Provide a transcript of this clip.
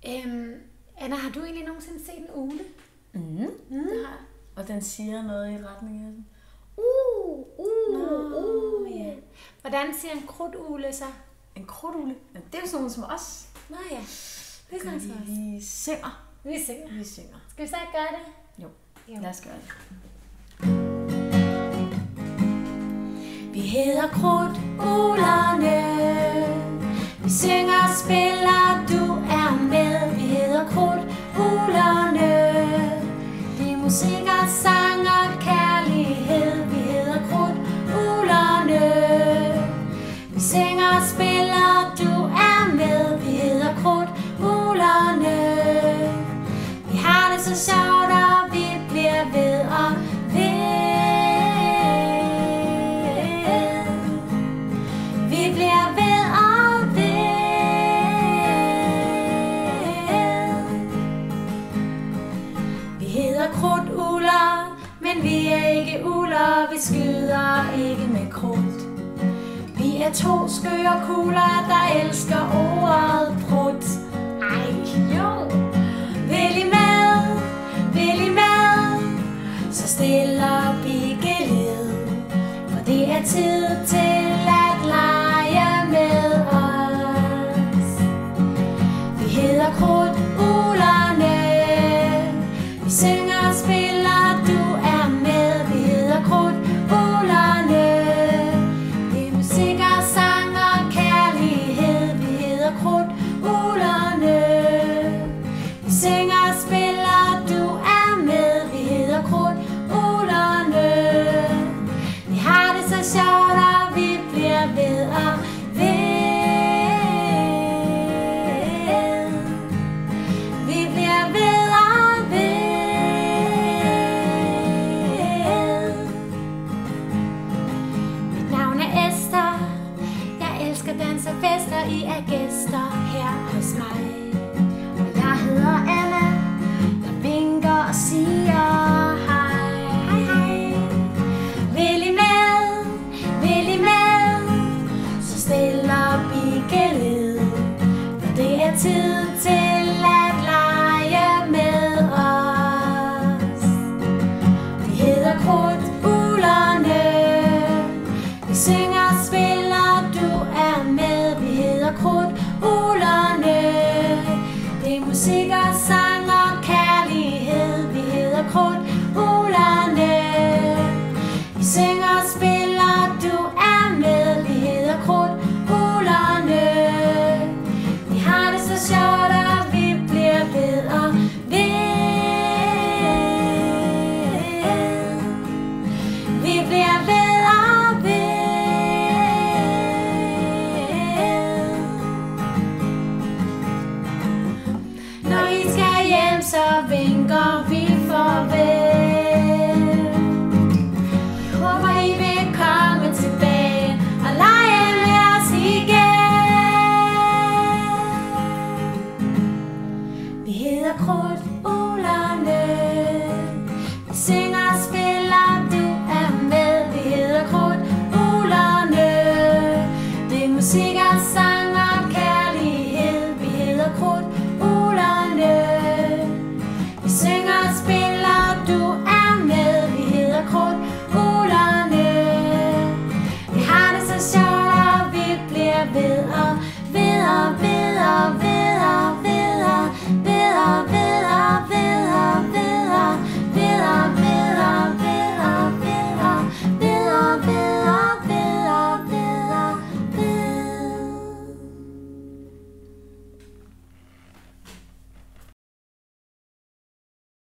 Anna, har du egentlig nogensinde set en ugle? Det har. Og den siger noget i retning af den. Ja. Hvordan siger en krudtugle så? En krudtugle? Ja, det er jo sådan nogle som os. Nå ja, det er sådan som os. Vi synger. Vi synger. Vi synger. Skal vi så ikke gøre det? Jo, lad os gøre det. Vi hedder krudtuglerne. Vi synger og spiller, du er med. Vi hedder krudtuglerne. Det er musik og sang og kærlighed. Vi hedder krudtuglerne. Vi synger og spiller, du er med. Vi hedder krudtuglerne. Vi har det så sjovt, og vi bliver ved og ved. Vi bliver ved og ved. Vi hedder krudtugler, men vi er ikke ugler. Vi skyder ikke med krudt. Vi er to skøre kugler, der elsker ordet prut. Ej, jo. Vil I med? Vil I med? Så stiller vi geled. For det er tid til at lege med os. Vi hedder krudtuglerne. Vi synger og spiller, du er med. Vi hedder krudtuglerne. Det er musik og sang og kærlighed. Vi hedder krudtuglerne. Vi synger og spiller, du er med. Vi hedder krudtuglerne. Vi har det så sjovt, og vi bliver ved og ved. Vi bliver ved og ved. Mit navn er Esther. Jeg elsker dans og fester. I er gæster her hos mig. Og jeg hedder Anna. Jeg vinker og siger hej. Hej, hej. Vil I med? Vil I med? Så stiller vi geled. For det er tid til at lege med os. Vi hedder krudtuglerne. Vi synger og spiller, du er med. Vi hedder krudtuglerne. Det er musik og sang og kærlighed. Vi hedder krudtuglerne. Vi synger og spiller, du er med. Vi hedder krudtuglerne. Vi har det så sjovt, og vi bliver ved og ved. Vi bliver ved og ved. Når I skal hjem, så vinker vi farvel. Håber I vil komme tilbage og lege med os igen. Vi hedder krudt.